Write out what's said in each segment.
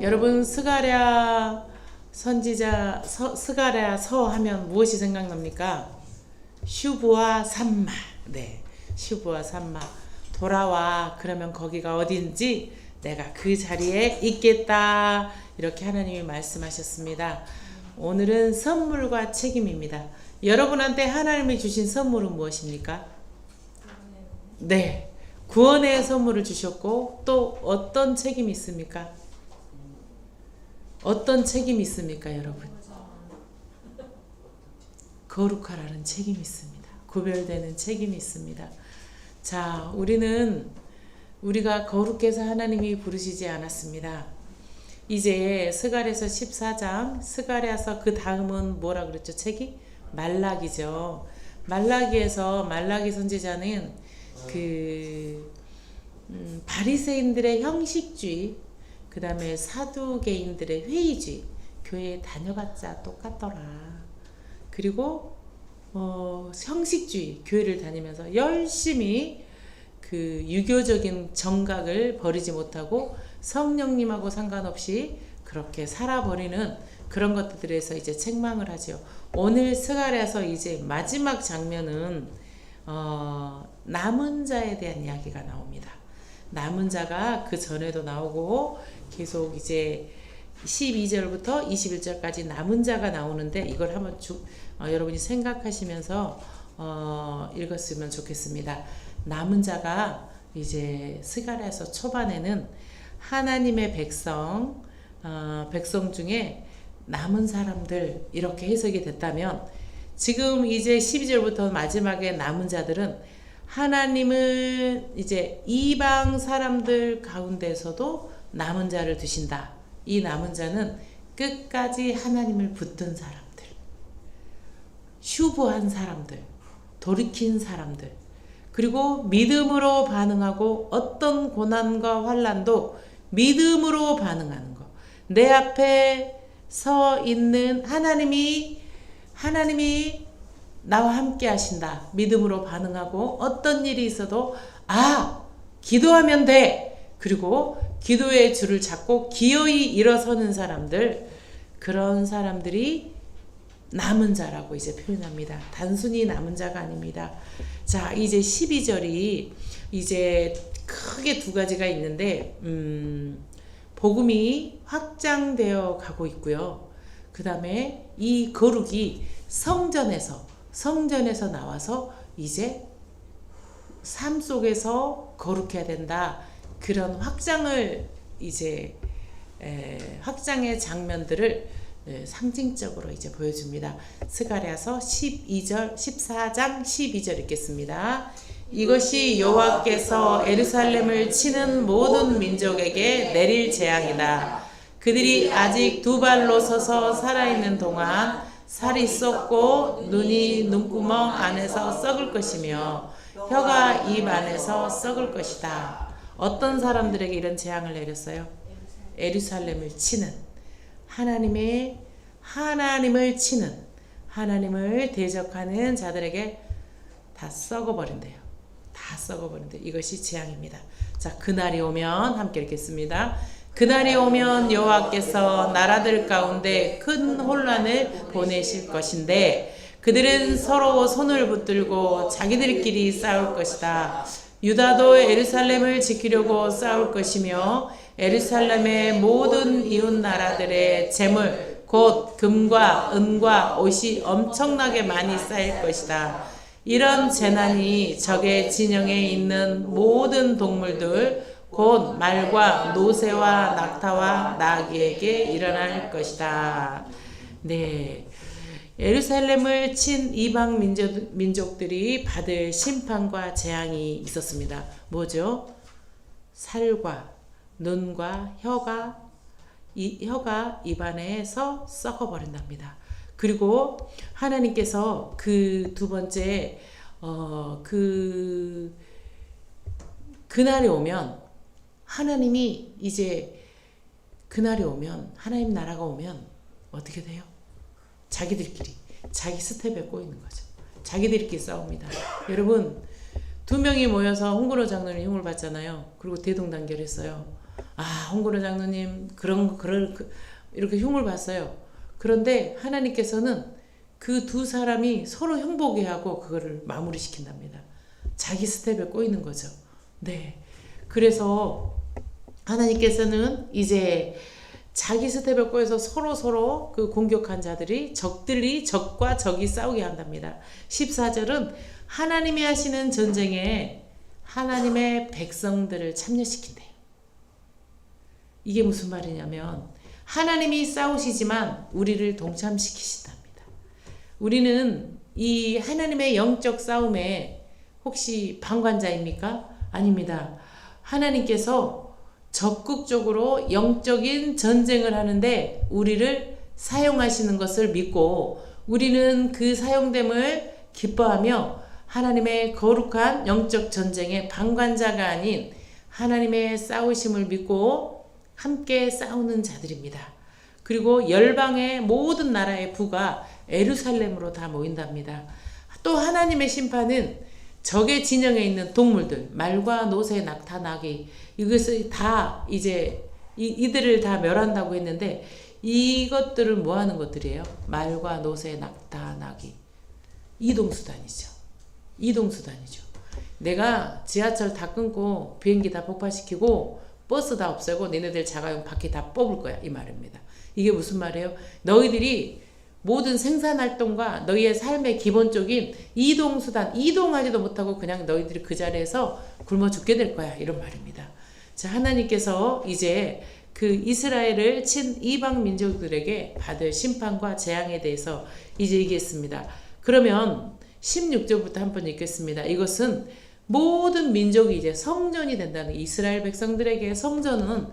여러분 스가랴 선지자 스가랴 서 하면 무엇이 생각납니까? 슈브와 산마. 네, 슈브와 산마. 돌아와. 그러면 거기가 어딘지 내가 그 자리에 있겠다. 이렇게 하나님이 말씀하셨습니다. 오늘은 선물과 책임입니다. 여러분한테 하나님이 주신 선물은 무엇입니까? 네, 구원의 선물을 주셨고 또 어떤 책임이 있습니까? 어떤 책임이 있습니까, 여러분? 거룩하라는 책임이 있습니다. 구별되는 책임이 있습니다. 자, 우리가 거룩해서 하나님이 부르시지 않았습니다. 이제 스가랴서 14장, 스가랴서 그 다음은 뭐라 그랬죠? 책이? 말라기죠. 말라기에서 말라기 선지자는 바리새인들의 형식주의, 그 다음에 사두개인들의 회의주의, 교회에 다녀봤자 똑같더라. 그리고 형식주의, 교회를 다니면서 열심히 그 유교적인 정각을 버리지 못하고 성령님하고 상관없이 그렇게 살아버리는 그런 것들에서 이제 책망을 하죠. 오늘 스가랴서 이제 마지막 장면은 남은 자에 대한 이야기가 나옵니다. 남은 자가 그 전에도 나오고 계속 이제 12절부터 21절까지 남은 자가 나오는데 이걸 한번 여러분이 생각하시면서 읽었으면 좋겠습니다. 남은 자가 이제 스가랴서 초반에는 하나님의 백성 중에 남은 사람들 이렇게 해석이 됐다면 지금 이제 12절부터 마지막에 남은 자들은 하나님은 이제 이방 사람들 가운데서도 남은 자를 두신다. 이 남은 자는 끝까지 하나님을 붙든 사람들, 슈브한 사람들, 돌이킨 사람들, 그리고 믿음으로 반응하고 어떤 고난과 환난도 믿음으로 반응하는 거. 내 앞에 서 있는 하나님이 나와 함께 하신다. 믿음으로 반응하고 어떤 일이 있어도 기도하면 돼. 그리고 기도의 줄을 잡고 기어이 일어서는 사람들, 그런 사람들이 남은 자라고 이제 표현합니다. 단순히 남은 자가 아닙니다. 자, 이제 12절이 이제 크게 두 가지가 있는데 복음이 확장되어 가고 있고요. 그 다음에 이 거룩이 성전에서 나와서 이제 삶 속에서 거룩해야 된다. 그런 확장을 이제 확장의 장면들을 상징적으로 이제 보여줍니다. 스가랴서 14장 12절 읽겠습니다. 이것이 여호와께서 예루살렘을 치는 모든 민족에게 내릴 재앙이다. 그들이 아직 두 발로 서서 살아있는 동안 살이 썩고 눈이 눈구멍 안에서 썩을 것이며 혀가 입 안에서 썩을 것이다. 어떤 사람들에게 이런 재앙을 내렸어요? 예루살렘을 치는, 하나님을 치는, 하나님을 대적하는 자들에게 다 썩어버린대요. 다 썩어버린대. 이것이 재앙입니다. 자, 그날이 오면 함께 읽겠습니다. 그날이 오면 여호와께서 나라들 가운데 큰 혼란을 보내실 것인데 그들은 서로 손을 붙들고 자기들끼리 싸울 것이다. 유다도 예루살렘을 지키려고 싸울 것이며 예루살렘의 모든 이웃 나라들의 재물 곧 금과 은과 옷이 엄청나게 많이 쌓일 것이다. 이런 재난이 적의 진영에 있는 모든 동물들 곧 말과 노새와 낙타와 나귀에게 일어날 것이다. 네, 예루살렘을 친 이방 민족들이 받을 심판과 재앙이 있었습니다. 뭐죠? 살과 눈과 혀가 입안에서 썩어버린답니다. 그리고 하나님께서 그 두 번째 그날이 오면 하나님 나라가 오면 어떻게 돼요? 자기들끼리 자기 스텝에 꼬이는 거죠. 자기들끼리 싸웁니다. 여러분, 두 명이 모여서 홍근호 장로님 흉을 봤잖아요. 그리고 대동단결했어요. 홍근호 장로님 이렇게 흉을 봤어요. 그런데 하나님께서는 그 두 사람이 서로 형보게 하고 그거를 마무리 시킨답니다. 자기 스텝에 꼬이는 거죠. 네. 그래서 하나님께서는 이제 자기 스텝에 꼬여서 서로 그 공격한 자들이 적과 적이 싸우게 한답니다. 14절은 하나님이 하시는 전쟁에 하나님의 백성들을 참여시킨대요. 이게 무슨 말이냐면 하나님이 싸우시지만 우리를 동참시키신답니다. 우리는 이 하나님의 영적 싸움에 혹시 방관자입니까? 아닙니다. 하나님께서 적극적으로 영적인 전쟁을 하는데 우리를 사용하시는 것을 믿고 우리는 그 사용됨을 기뻐하며 하나님의 거룩한 영적 전쟁의 방관자가 아닌 하나님의 싸우심을 믿고 함께 싸우는 자들입니다. 그리고 열방의 모든 나라의 부가 예루살렘으로 다 모인답니다. 또 하나님의 심판은 적의 진영에 있는 동물들, 말과 노새, 낙타, 나귀, 이것을 다 이제 이들을 다 멸한다고 했는데 이것들을 뭐 하는 것들이에요? 말과 노새, 낙타, 나귀. 이동수단이죠. 내가 지하철 다 끊고 비행기 다 폭파시키고 버스 다 없애고 니네들 자가용 바퀴 다 뽑을 거야, 이 말입니다. 이게 무슨 말이에요? 너희들이 모든 생산활동과 너희의 삶의 기본적인 이동수단, 이동하지도 못하고 그냥 너희들이 그 자리에서 굶어 죽게 될 거야, 이런 말입니다. 자, 하나님께서 이제 그 이스라엘을 친 이방 민족들에게 받을 심판과 재앙에 대해서 이제 얘기했습니다. 그러면 16절부터 한번 읽겠습니다. 이것은 모든 민족이 이제 성전이 된다는, 이스라엘 백성들에게 성전은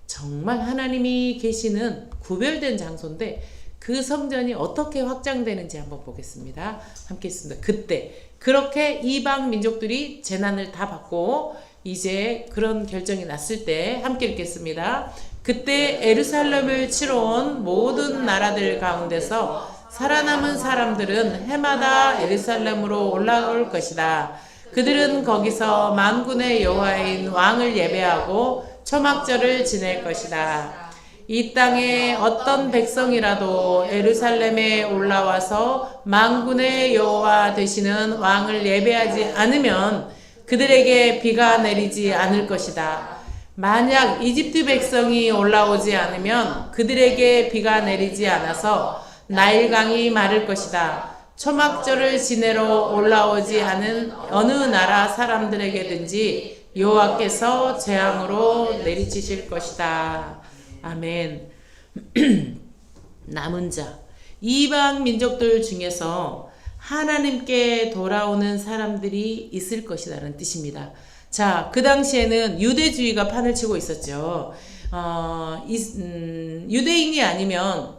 정말 하나님이 계시는 구별된 장소인데 그 성전이 어떻게 확장되는지 한번 보겠습니다. 함께 있습니다. 그때 그렇게 이방 민족들이 재난을 다 받고 이제 그런 결정이 났을 때 함께 읽겠습니다. 그때 예루살렘을 치러 온 모든 나라들 가운데서 살아남은 사람들은 해마다 예루살렘으로 올라올 것이다. 그들은 거기서 만군의 여호와인 왕을 예배하고 초막절을 지낼 것이다. 이 땅에 어떤 백성이라도 예루살렘에 올라와서 만군의 여호와 되시는 왕을 예배하지 않으면 그들에게 비가 내리지 않을 것이다. 만약 이집트 백성이 올라오지 않으면 그들에게 비가 내리지 않아서 나일강이 마를 것이다. 초막절을 지내러 올라오지 않은 어느 나라 사람들에게든지 여호와께서 재앙으로 내리치실 것이다. 아멘. 남은 자, 이방 민족들 중에서 하나님께 돌아오는 사람들이 있을 것이라는 뜻입니다. 자, 그 당시에는 유대주의가 판을 치고 있었죠. 유대인이 아니면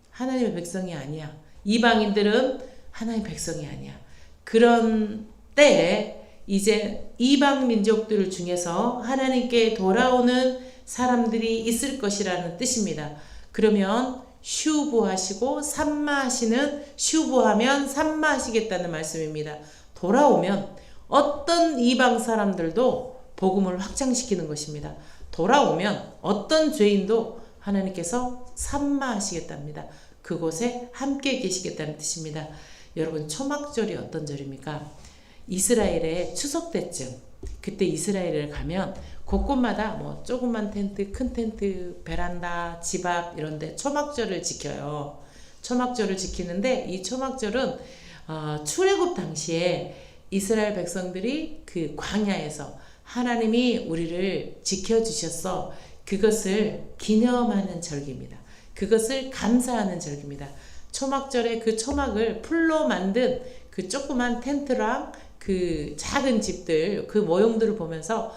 하나님의 백성이 아니야. 이방인들은 하나님의 백성이 아니야. 그런 때에 이제 이방 민족들 중에서 하나님께 돌아오는 사람들이 있을 것이라는 뜻입니다. 그러면 슈브하시고 산마하시는, 슈브하면 산마하시겠다는 말씀입니다. 돌아오면 어떤 이방 사람들도 복음을 확장시키는 것입니다. 돌아오면 어떤 죄인도 하나님께서 산마하시겠답니다. 그곳에 함께 계시겠다는 뜻입니다. 여러분, 초막절이 어떤 절입니까? 이스라엘의 추석 때쯤, 그때 이스라엘을 가면 곳곳마다 뭐 조그만 텐트, 큰 텐트, 베란다, 집 앞 이런데 초막절을 지켜요. 초막절을 지키는데 이 초막절은 출애굽 당시에 이스라엘 백성들이 그 광야에서 하나님이 우리를 지켜주셨어, 그것을 기념하는 절기입니다. 그것을 감사하는 절기입니다. 초막절에 그 초막을 풀로 만든 그 조그만 텐트랑 그 작은 집들, 그 모형들을 보면서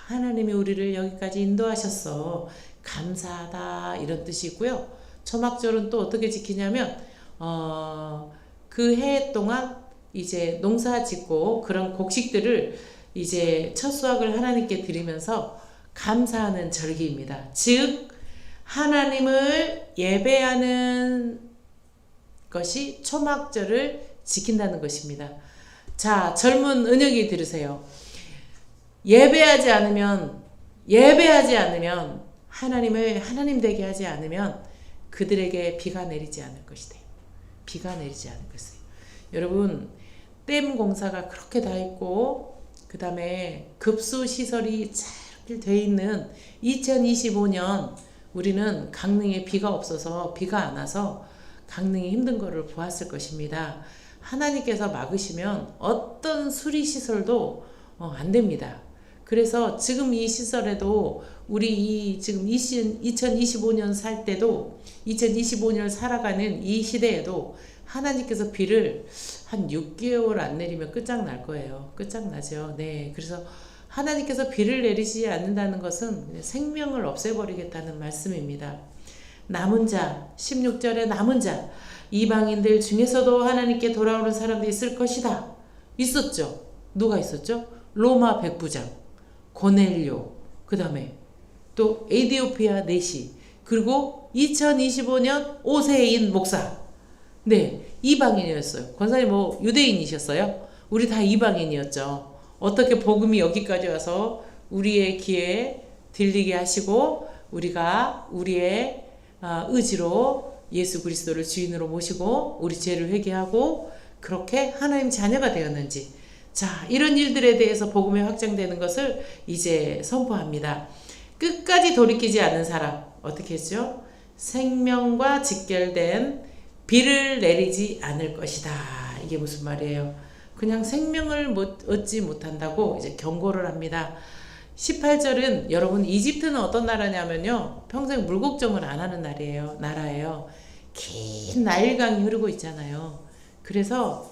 하나님이 우리를 여기까지 인도하셨어, 감사하다, 이런 뜻이 있고요. 초막절은 또 어떻게 지키냐면 그 해 동안 이제 농사 짓고 그런 곡식들을 이제 첫 수확을 하나님께 드리면서 감사하는 절기입니다. 즉 하나님을 예배하는 것이 초막절을 지킨다는 것입니다. 자, 젊은 은혁이 들으세요. 예배하지 않으면 예배하지 않으면, 하나님을 하나님 되게 하지 않으면 그들에게 비가 내리지 않을 것이다. 비가 내리지 않을 것이다. 여러분, 댐 공사가 그렇게 다 있고, 그 다음에 급수시설이 잘 돼 있는 2025년, 우리는 강릉에 비가 없어서, 비가 안 와서 강릉이 힘든 거를 보았을 것입니다. 하나님께서 막으시면 어떤 수리시설도 안 됩니다. 그래서 지금 이 시설에도 우리 지금 2025년 살 때도, 2025년을 살아가는 이 시대에도 하나님께서 비를 한 6개월 안 내리면 끝장날 거예요. 끝장나죠. 네. 그래서 하나님께서 비를 내리지 않는다는 것은 생명을 없애버리겠다는 말씀입니다. 남은 자, 16절에 남은 자, 이방인들 중에서도 하나님께 돌아오는 사람도 있을 것이다. 있었죠. 누가 있었죠? 로마 백부장, 고넬료, 그 다음에 또 에디오피아 내시, 그리고 2025년 오세인 목사. 네, 이방인이었어요. 권사님 뭐 유대인이셨어요? 우리 다 이방인이었죠. 어떻게 복음이 여기까지 와서 우리의 귀에 들리게 하시고, 우리가 우리의 의지로 예수 그리스도를 주인으로 모시고 우리 죄를 회개하고 그렇게 하나님 자녀가 되었는지, 자, 이런 일들에 대해서 복음이 확장되는 것을 이제 선포합니다. 끝까지 돌이키지 않는 사람, 어떻게 했죠? 생명과 직결된 비를 내리지 않을 것이다. 이게 무슨 말이에요? 그냥 생명을 얻지 못한다고 이제 경고를 합니다. 18절은 여러분, 이집트는 어떤 나라냐면요, 평생 물걱정을 안 하는 나라예요. 긴 나일강이 흐르고 있잖아요. 그래서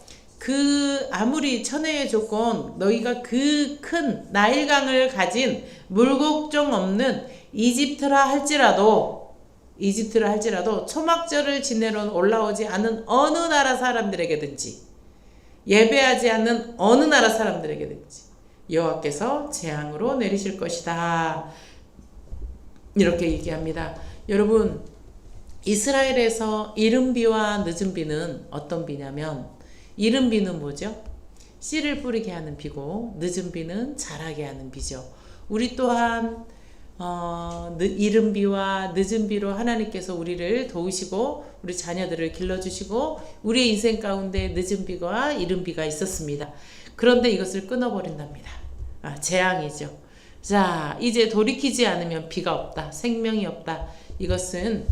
아무리 천혜의 조건, 너희가 그 큰 나일강을 가진 물걱정 없는 이집트라 할지라도 초막절을 지내러 올라오지 않는 어느 나라 사람들에게든지, 예배하지 않는 어느 나라 사람들에게든지 여호와께서 재앙으로 내리실 것이다. 이렇게 얘기합니다. 여러분, 이스라엘에서 이른 비와 늦은 비는 어떤 비냐면, 이른 비는 뭐죠? 씨를 뿌리게 하는 비고, 늦은 비는 자라게 하는 비죠. 우리 또한 이른 비와 늦은 비로 하나님께서 우리를 도우시고 우리 자녀들을 길러주시고, 우리의 인생 가운데 늦은 비와 이른 비가 있었습니다. 그런데 이것을 끊어버린답니다. 재앙이죠. 자, 이제 돌이키지 않으면 비가 없다, 생명이 없다. 이것은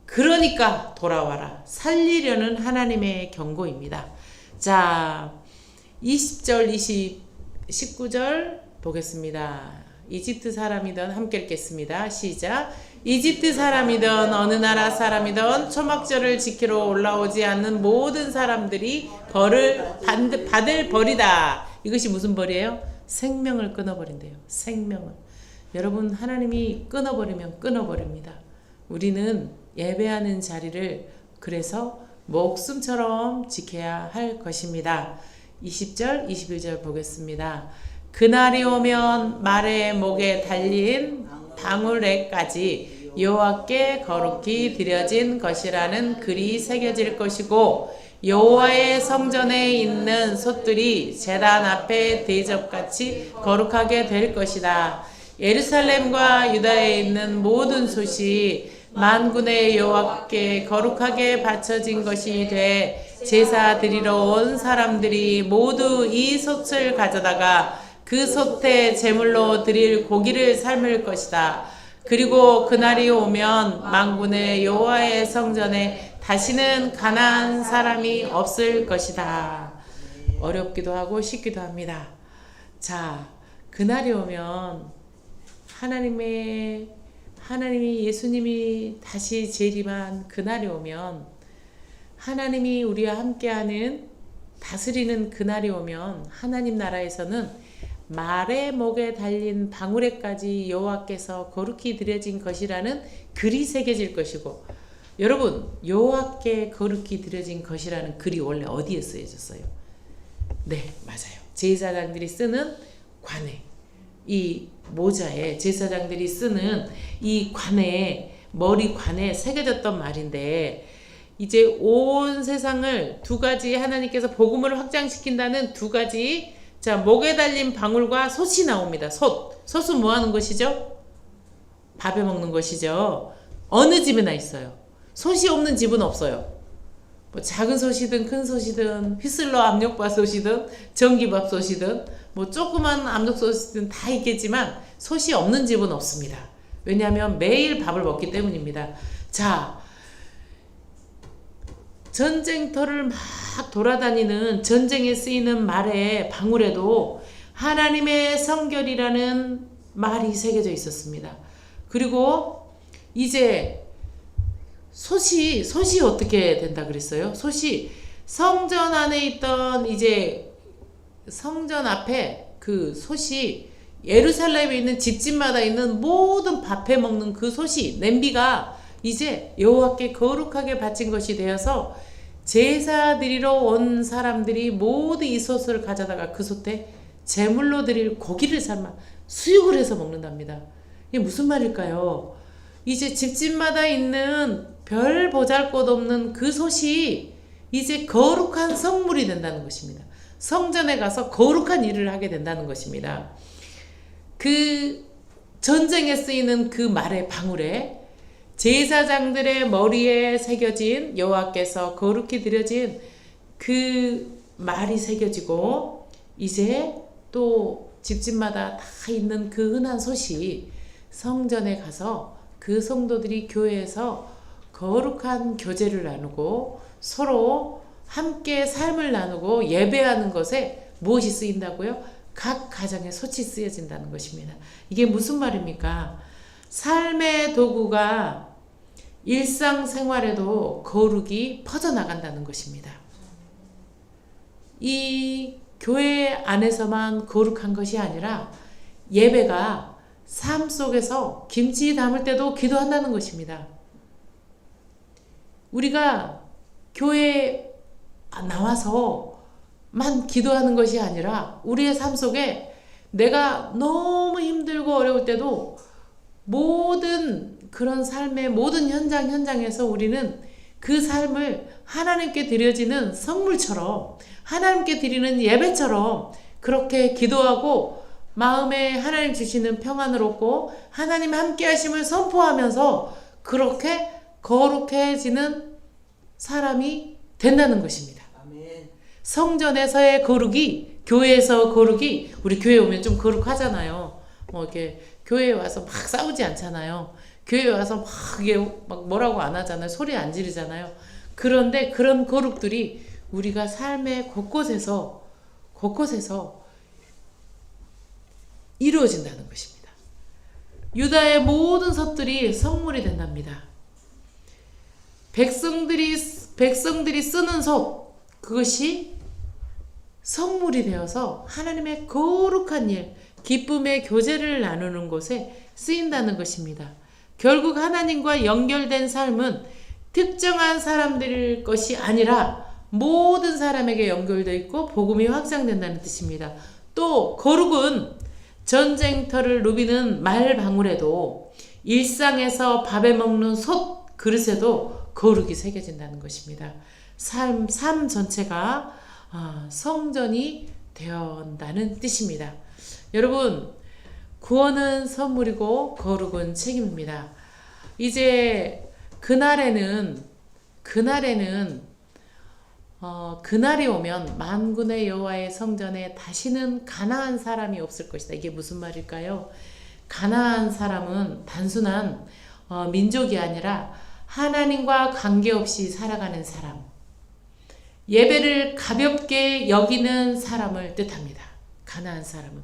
그러니까 돌아와라, 살리려는 하나님의 경고입니다. 자, 20절, 19절 보겠습니다. 이집트 사람이든 함께 읽겠습니다. 시작. 이집트 사람이든 어느 나라 사람이든 초막절을 지키러 올라오지 않는 모든 사람들이 벌을 받을 벌이다. 이것이 무슨 벌이에요? 생명을 끊어버린대요. 생명을. 여러분, 하나님이 끊어버리면 끊어버립니다. 우리는 예배하는 자리를 그래서 목숨처럼 지켜야 할 것입니다. 20절, 21절 보겠습니다. 그날이 오면 말의 목에 달린 방울에까지 여호와께 거룩히 드려진 것이라는 글이 새겨질 것이고, 여호와의 성전에 있는 솥들이 제단 앞에 대접같이 거룩하게 될 것이다. 예루살렘과 유다에 있는 모든 솥이 만군의 여호와께 거룩하게 바쳐진 것이 돼 제사 드리러 온 사람들이 모두 이 솥을 가져다가 그 솥에 제물로 드릴 고기를 삶을 것이다. 그리고 그날이 오면 만군의 여호와의 성전에 다시는 가난한 사람이 없을 것이다. 어렵기도 하고 쉽기도 합니다. 자, 그날이 오면 하나님이 예수님이 다시 재림한 그날이 오면, 하나님이 우리와 함께하는 다스리는 그날이 오면, 하나님 나라에서는 말의 목에 달린 방울에까지 여호와께서 거룩히 드려진 것이라는 글이 새겨질 것이고, 여러분, 여호와께 거룩히 드려진 것이라는 글이 원래 어디에 쓰여졌어요? 네, 맞아요. 제사장들이 쓰는 관에, 이 모자에 제사장들이 쓰는 이 관에, 머리 관에 새겨졌던 말인데, 이제 온 세상을 두 가지, 하나님께서 복음을 확장시킨다는 두 가지 자, 목에 달린 방울과 솥이 나옵니다. 솥은 뭐 하는 것이죠? 밥에 먹는 것이죠. 어느 집에나 있어요. 솥이 없는 집은 없어요. 뭐 작은 솥이든 큰 솥이든 휘슬러 압력밥솥이든 전기밥솥이든 뭐 조그만 압력솥이든 다 있겠지만 솥이 없는 집은 없습니다. 왜냐하면 매일 밥을 먹기 때문입니다. 자, 전쟁터를 막 돌아다니는 전쟁에 쓰이는 말의 방울에도 하나님의 성결이라는 말이 새겨져 있었습니다. 그리고 이제 솥이 어떻게 된다 그랬어요? 솥이 성전 안에 있던 이제 성전 앞에 그 솥이 예루살렘에 있는 집집마다 있는 모든 밥해 먹는 그 솥이 냄비가 이제 여호와께 거룩하게 바친 것이 되어서 제사 드리러 온 사람들이 모두 이 솥을 가져다가 그 솥에 제물로 드릴 고기를 삶아 수육을 해서 먹는답니다. 이게 무슨 말일까요? 이제 집집마다 있는 별 보잘것없는 그 솥이 이제 거룩한 성물이 된다는 것입니다. 성전에 가서 거룩한 일을 하게 된다는 것입니다. 그 전쟁에 쓰이는 그 말의 방울에 제사장들의 머리에 새겨진 여호와께서 거룩히 드려진 그 말이 새겨지고 이제 또 집집마다 다 있는 그 흔한 솥이 성전에 가서 그 성도들이 교회에서 거룩한 교제를 나누고 서로 함께 삶을 나누고 예배하는 것에 무엇이 쓰인다고요? 각 가정에 솥이 쓰여진다는 것입니다. 이게 무슨 말입니까? 삶의 도구가 일상생활에도 거룩이 퍼져나간다는 것입니다. 이 교회 안에서만 거룩한 것이 아니라 예배가 삶 속에서 김치 담을 때도 기도한다는 것입니다. 우리가 교회에 나와서만 기도하는 것이 아니라 우리의 삶 속에 내가 너무 힘들고 어려울 때도 모든 그런 삶의 모든 현장에서 우리는 그 삶을 하나님께 드려지는 선물처럼 하나님께 드리는 예배처럼 그렇게 기도하고 마음에 하나님 주시는 평안을 얻고 하나님 함께 하심을 선포하면서 그렇게 거룩해지는 사람이 된다는 것입니다. 아멘. 성전에서의 거룩이 교회에서 거룩이 우리 교회 오면 좀 거룩하잖아요. 뭐 이렇게 교회에 와서 막 싸우지 않잖아요. 교회에 와서 막 이게 막 뭐라고 안 하잖아요. 소리 안 지르잖아요. 그런데 그런 거룩들이 우리가 삶의 곳곳에서 이루어진다는 것입니다. 유다의 모든 섭들이 성물이 된답니다. 백성들이 쓰는 섭 그것이 성물이 되어서 하나님의 거룩한 일, 기쁨의 교제를 나누는 곳에 쓰인다는 것입니다. 결국 하나님과 연결된 삶은 특정한 사람들일 것이 아니라 모든 사람에게 연결되어 있고 복음이 확장된다는 뜻입니다. 또 거룩은 전쟁터를 누비는 말방울에도 일상에서 밥에 먹는 솥 그릇에도 거룩이 새겨진다는 것입니다. 삶 전체가 성전이 되어온다는 뜻입니다. 여러분, 구원은 선물이고 거룩은 책임입니다. 이제 그날이 오면 만군의 여호와의 성전에 다시는 가나안 사람이 없을 것이다. 이게 무슨 말일까요? 가나안 사람은 단순한 민족이 아니라 하나님과 관계없이 살아가는 사람, 예배를 가볍게 여기는 사람을 뜻합니다. 가나안 사람은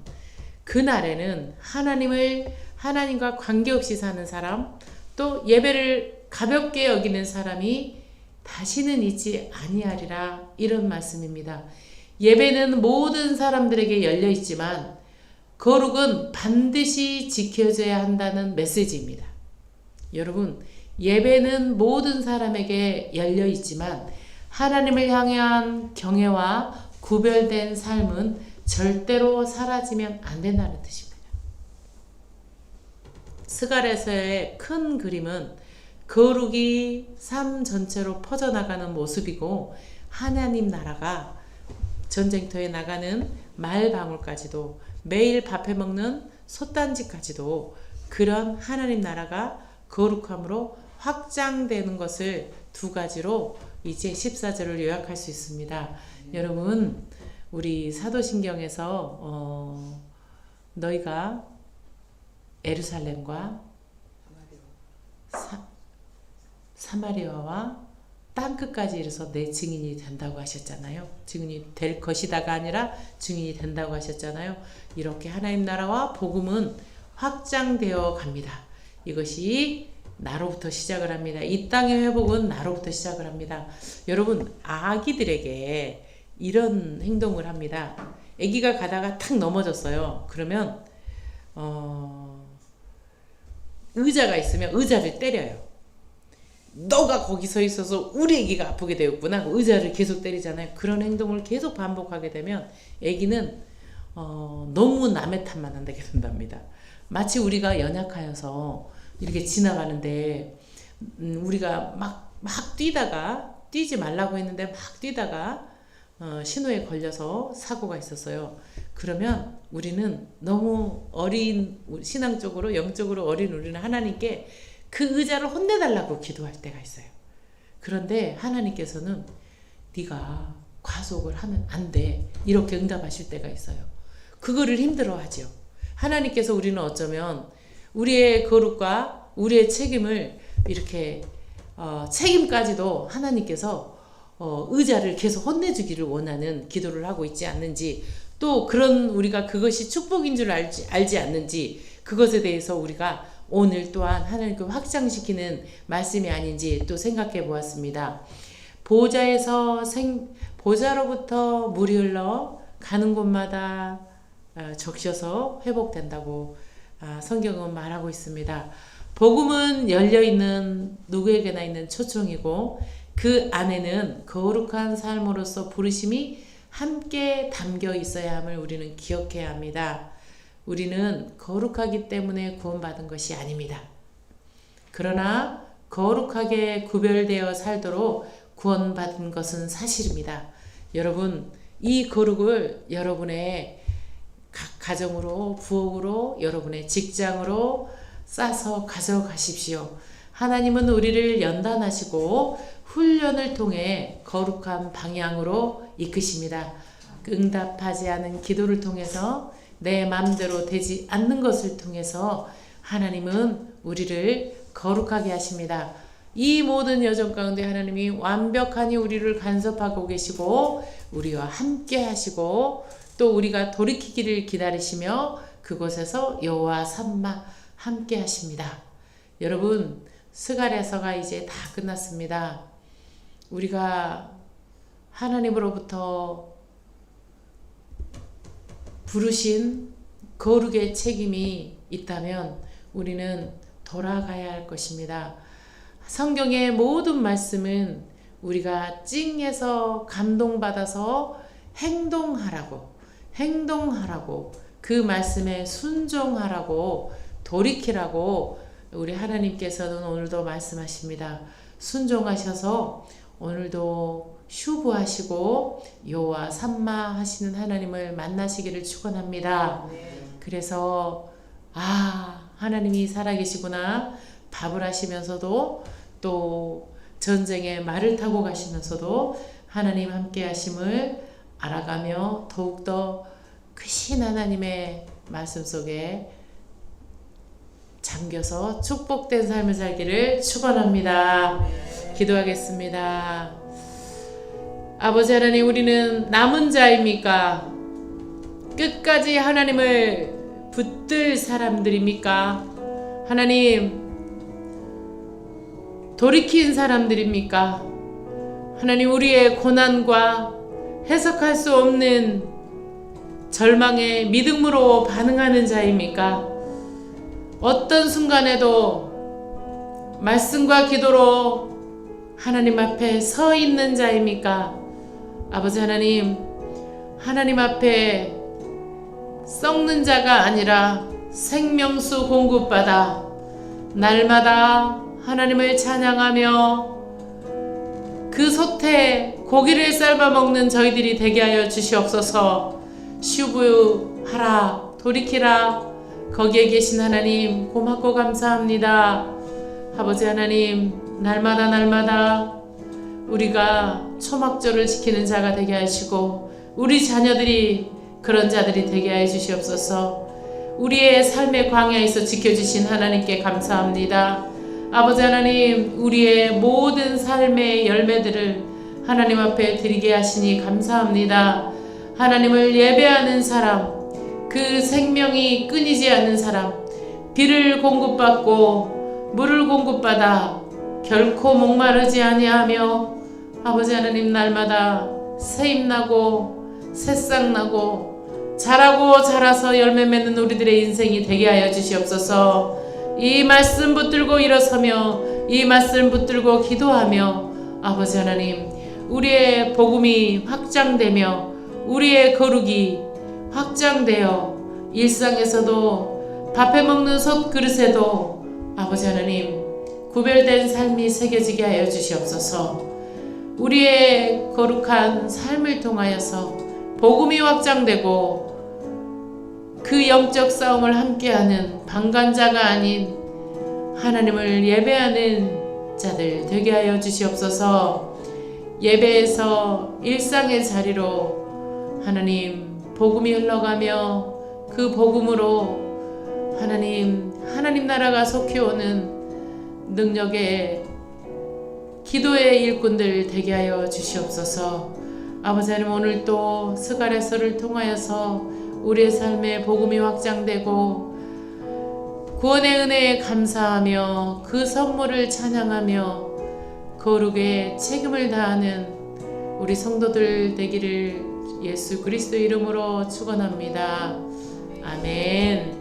그날에는 하나님과 관계없이 사는 사람, 또 예배를 가볍게 여기는 사람이 다시는 있지 아니하리라, 이런 말씀입니다. 예배는 모든 사람들에게 열려 있지만 거룩은 반드시 지켜져야 한다는 메시지입니다. 여러분, 예배는 모든 사람에게 열려 있지만 하나님을 향한 경외와 구별된 삶은 절대로 사라지면 안 된다는 뜻입니다. 스가랴서의 큰 그림은 거룩이 삶 전체로 퍼져나가는 모습이고 하나님 나라가 전쟁터에 나가는 말방울까지도, 매일 밥해 먹는 솥단지까지도 그런 하나님 나라가 거룩함으로 확장되는 것을 두 가지로 이제 14절을 요약할 수 있습니다. 여러분, 우리 사도신경에서 너희가 예루살렘과 사마리아와 땅끝까지 이르러서 내 증인이 된다고 하셨잖아요. 증인이 될 것이다가 아니라 증인이 된다고 하셨잖아요. 이렇게 하나님 나라와 복음은 확장되어 갑니다. 이것이 나로부터 시작을 합니다. 이 땅의 회복은 나로부터 시작을 합니다. 여러분, 아기들에게 이런 행동을 합니다. 아기가 가다가 탁 넘어졌어요. 그러면 의자가 있으면 의자를 때려요. 너가 거기 서 있어서 우리 애기가 아프게 되었구나. 의자를 계속 때리잖아요. 그런 행동을 계속 반복하게 되면 애기는 너무 남의 탓만 한다게 된답니다. 마치 우리가 연약하여서 이렇게 지나가는데 우리가 막 뛰다가, 뛰지 말라고 했는데 막 뛰다가 신호에 걸려서 사고가 있었어요. 그러면 우리는 너무 어린, 신앙적으로 영적으로 어린 우리는 하나님께 그 의자를 혼내달라고 기도할 때가 있어요. 그런데 하나님께서는 네가 과속을 하면 안 돼, 이렇게 응답하실 때가 있어요. 그거를 힘들어하죠. 하나님께서 우리는 어쩌면 우리의 거룩과 우리의 책임을 이렇게 책임까지도 하나님께서 의자를 계속 혼내주기를 원하는 기도를 하고 있지 않는지, 또 그런 우리가 그것이 축복인 줄 알지 않는지, 그것에 대해서 우리가 오늘 또한 하나님께 확장시키는 말씀이 아닌지 또 생각해 보았습니다. 보좌로부터 물이 흘러 가는 곳마다 적셔서 회복된다고 성경은 말하고 있습니다. 복음은 열려있는 누구에게나 있는 초청이고 그 안에는 거룩한 삶으로서 부르심이 함께 담겨 있어야 함을 우리는 기억해야 합니다. 우리는 거룩하기 때문에 구원받은 것이 아닙니다. 그러나 거룩하게 구별되어 살도록 구원받은 것은 사실입니다. 여러분, 이 거룩을 여러분의 각 가정으로, 부엌으로, 여러분의 직장으로 싸서 가져가십시오. 하나님은 우리를 연단하시고 훈련을 통해 거룩한 방향으로 이끄십니다. 응답하지 않은 기도를 통해서, 내 마음대로 되지 않는 것을 통해서 하나님은 우리를 거룩하게 하십니다. 이 모든 여정 가운데 하나님이 완벽하니 우리를 간섭하고 계시고 우리와 함께 하시고 또 우리가 돌이키기를 기다리시며 그곳에서 여호와 삼마 함께 하십니다. 여러분, 스가랴서가 이제 다 끝났습니다. 우리가 하나님으로부터 부르신 거룩의 책임이 있다면 우리는 돌아가야 할 것입니다. 성경의 모든 말씀은 우리가 찡해서 감동받아서 행동하라고 그 말씀에 순종하라고 돌이키라고 우리 하나님께서는 오늘도 말씀하십니다. 순종하셔서 오늘도 휴부하시고 여호와 삼마 하시는 하나님을 만나시기를 축원합니다. 그래서 하나님이 살아계시구나, 밥을 하시면서도 또 전쟁에 말을 타고 가시면서도 하나님 함께 하심을 알아가며 더욱더 크신 하나님의 말씀 속에 잠겨서 축복된 삶을 살기를 축원합니다. 기도하겠습니다. 아버지 하나님, 우리는 남은 자입니까? 끝까지 하나님을 붙들 사람들입니까? 하나님, 돌이킨 사람들입니까? 하나님, 우리의 고난과 해석할 수 없는 절망에 믿음으로 반응하는 자입니까? 어떤 순간에도 말씀과 기도로 하나님 앞에 서 있는 자입니까? 아버지 하나님, 하나님 앞에 썩는 자가 아니라 생명수 공급받아 날마다 하나님을 찬양하며 그 솥에 고기를 삶아 먹는 저희들이 되게 하여 주시옵소서. 슈브하라, 돌이키라. 거기에 계신 하나님 고맙고 감사합니다. 아버지 하나님, 날마다 우리가 초막절을 지키는 자가 되게 하시고 우리 자녀들이 그런 자들이 되게 해 주시옵소서. 우리의 삶의 광야에서 지켜주신 하나님께 감사합니다. 아버지 하나님, 우리의 모든 삶의 열매들을 하나님 앞에 드리게 하시니 감사합니다. 하나님을 예배하는 사람, 그 생명이 끊이지 않는 사람, 비를 공급받고 물을 공급받아 결코 목마르지 아니하며 아버지 하나님, 날마다 새임나고 새싹나고 자라서 열매 맺는 우리들의 인생이 되게 하여 주시옵소서. 이 말씀 붙들고 일어서며 이 말씀 붙들고 기도하며 아버지 하나님, 우리의 복음이 확장되며 우리의 거룩이 확장되어 일상에서도 밥해 먹는 솥그릇에도 아버지 하나님 구별된 삶이 새겨지게 하여 주시옵소서. 우리의 거룩한 삶을 통하여서 복음이 확장되고 그 영적 싸움을 함께하는 방관자가 아닌 하나님을 예배하는 자들 되게 하여 주시옵소서. 예배에서 일상의 자리로 하나님 복음이 흘러가며 그 복음으로 하나님 나라가 속해오는 능력의 기도의 일꾼들 되게 하여 주시옵소서. 아버지 하나님, 오늘 또 스가랴서를 통하여서 우리의 삶에 복음이 확장되고 구원의 은혜에 감사하며 그 선물을 찬양하며 거룩의 책임을 다하는 우리 성도들 되기를 예수 그리스도 이름으로 축원합니다. 아멘.